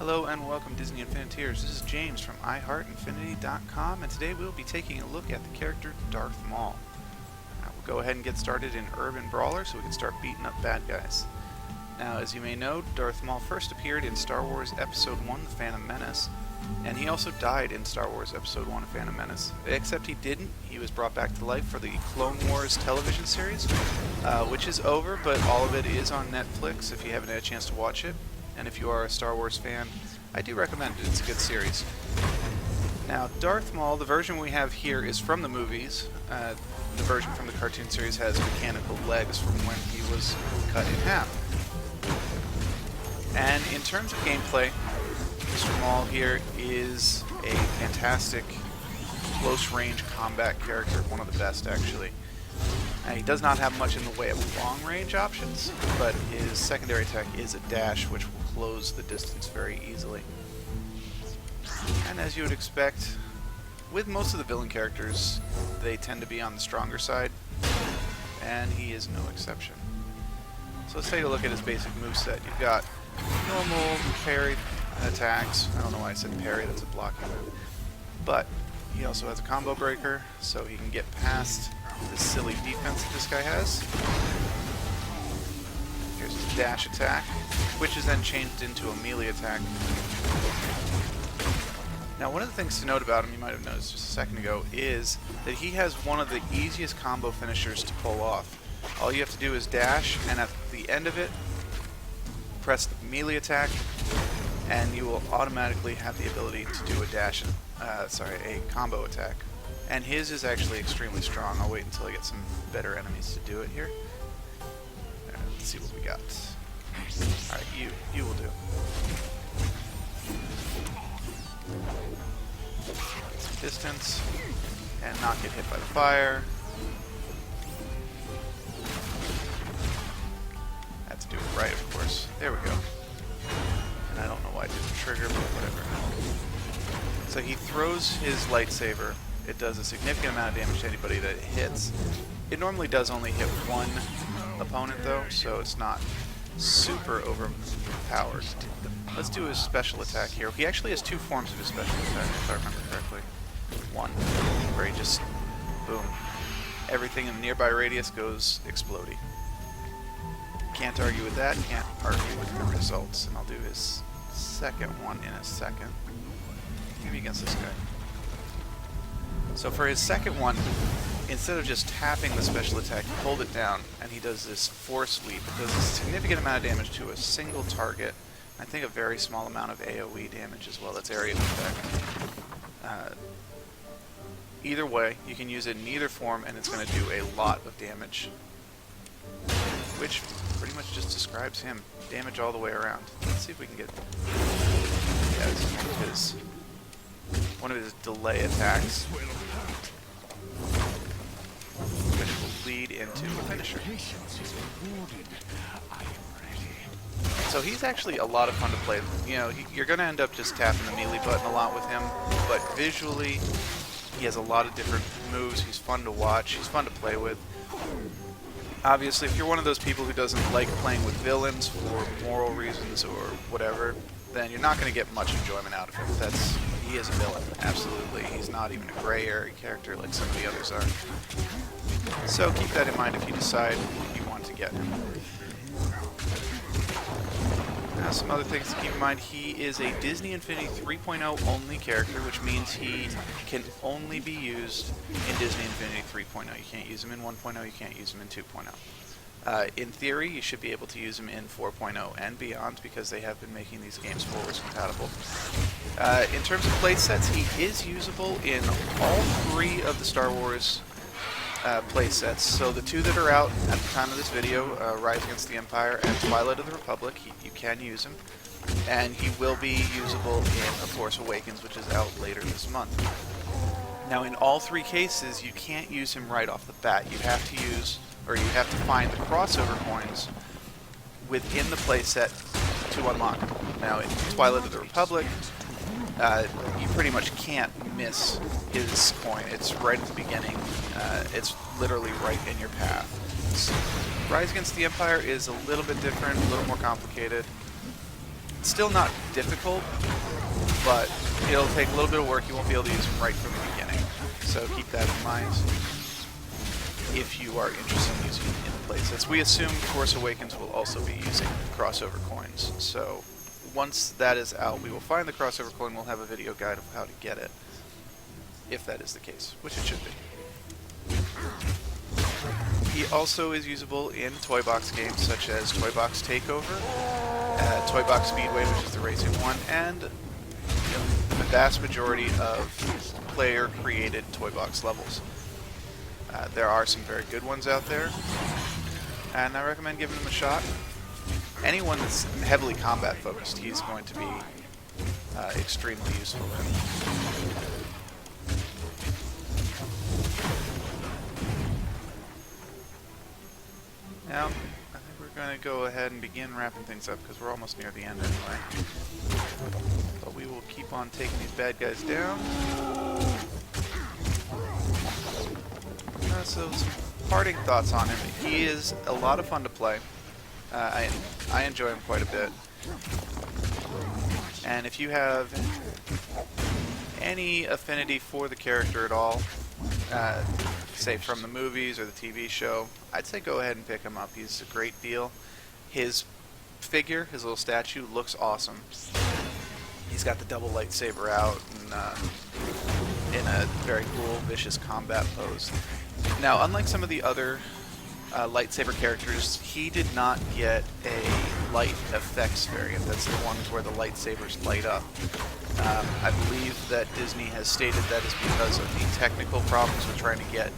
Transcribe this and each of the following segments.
Hello and welcome Disney Infiniteers. This is James from iHeartInfinity.com, and today we'll be taking a look at the character Darth Maul. We'll go ahead and get started in Urban Brawler so we can start beating up bad guys. Now, as you may know, Darth Maul first appeared in Star Wars Episode 1, The Phantom Menace, and he also died in Star Wars Episode 1, The Phantom Menace. Except he didn't. He was brought back to life for the Clone Wars television series, which is over, but all of it is on Netflix if you haven't had a chance to watch it. And if you are a Star Wars fan, I do recommend it. It's a good series. Now, Darth Maul, the version we have here is from the movies. The version from the cartoon series has mechanical legs from when he was cut in half. And in terms of gameplay, Mr. Maul here is a fantastic close-range combat character, one of the best actually. He does not have much in the way of long-range options, but his secondary attack is a dash, which will close the distance very easily. And as you would expect, with most of the villain characters, they tend to be on the stronger side, and he is no exception. So let's take a look at his basic moveset. You've got normal parry attacks. I don't know why I said parry, that's a blocking move. But he also has a combo breaker, so he can get past the silly defense that this guy has. Here's his dash attack, which is then changed into a melee attack. Now, one of the things to note about him, you might have noticed just a second ago, is that he has one of the easiest combo finishers to pull off. All you have to do is dash, and at the end of it, press the melee attack, and you will automatically have the ability to do a combo attack. And his is actually extremely strong. I'll wait until I get some better enemies to do it here. Let's see what we got. Alright, you will do. Some distance, and not get hit by the fire. Had to do it right, of course. There we go. And I don't know why I did the trigger, but whatever. So he throws his lightsaber. It does a significant amount of damage to anybody that it hits. It normally does only hit one opponent though, so it's not super overpowered. Let's do his special attack here. He actually has two forms of his special attack, if I remember correctly. One, where he just, boom, everything in the nearby radius goes explodey. Can't argue with that, can't argue with the results. And I'll do his second one in a second. Maybe against this guy. So for his second one, instead of just tapping the special attack, he pulled it down, and he does this force sweep. It does a significant amount of damage to a single target. I think a very small amount of AoE damage as well. That's area of effect. Either way, you can use it in either form, and it's going to do a lot of damage. Which pretty much just describes him. Damage all the way around. Let's see if we can get... Yeah, this is one of his delay attacks, which will lead into a finisher. So he's actually a lot of fun to play. You know, you're going to end up just tapping the melee button a lot with him, but visually he has a lot of different moves. He's fun to watch. He's fun to play with. Obviously, if you're one of those people who doesn't like playing with villains for moral reasons or whatever, then you're not going to get much enjoyment out of him. He is a villain, absolutely. He's not even a gray area character like some of the others are. So keep that in mind if you decide you want to get him. Now, some other things to keep in mind. He is a Disney Infinity 3.0 only character, which means he can only be used in Disney Infinity 3.0. You can't use him in 1.0, you can't use him in 2.0. In theory, you should be able to use him in 4.0 and beyond because they have been making these games forwards compatible. In terms of playsets, he is usable in all three of the Star Wars playsets. So the two that are out at the time of this video, Rise Against the Empire and Twilight of the Republic, you can use him. And he will be usable in A Force Awakens, which is out later this month. Now, in all three cases, you can't use him right off the bat. You have to find the crossover coins within the playset to unlock them. Now, in Twilight of the Republic, you pretty much can't miss his coin. It's right at the beginning. It's literally right in your path. Rise Against the Empire is a little bit different, a little more complicated. Still not difficult, but it'll take a little bit of work. You won't be able to use them right from the beginning. So keep that in mind if you are interested in using it in the playsets. We assume Force Awakens will also be using crossover coins. So once that is out, we will find the crossover coin. We'll have a video guide of how to get it, if that is the case, which it should be. He also is usable in Toy Box games such as Toy Box Takeover, Toy Box Speedway, which is the racing one, and the vast majority of player-created Toy Box levels. There are some very good ones out there, and I recommend giving them a shot. Anyone that's heavily combat focused, he's going to be extremely useful in. Now, I think we're going to go ahead and begin wrapping things up because we're almost near the end anyway. But we will keep on taking these bad guys down. So some parting thoughts on him. He is a lot of fun to play. I enjoy him quite a bit. And if you have any affinity for the character at all, say from the movies or the TV show, I'd say go ahead and pick him up. He's a great deal. His figure, his little statue, looks awesome. He's got the double lightsaber out and, in a very cool, vicious combat pose. Now, unlike some of the other lightsaber characters, he did not get a light effects variant. That's the ones where the lightsabers light up. I believe that Disney has stated that is because of the technical problems with trying to get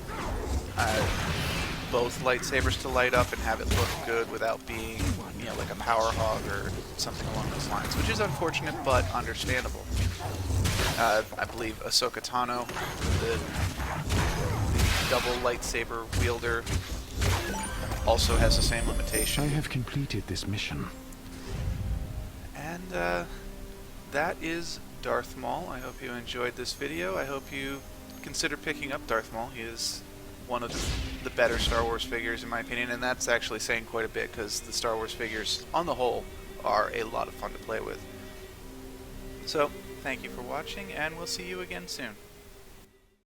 both lightsabers to light up and have it look good without being, you know, like a power hog or something along those lines, which is unfortunate but understandable. I believe Ahsoka Tano, the double lightsaber wielder, also has the same limitation. I have completed this mission. And that is Darth Maul. I hope you enjoyed this video. I hope you consider picking up Darth Maul. He is one of the better Star Wars figures in my opinion, and that's actually saying quite a bit because the Star Wars figures on the whole are a lot of fun to play with. So, thank you for watching, and we'll see you again soon.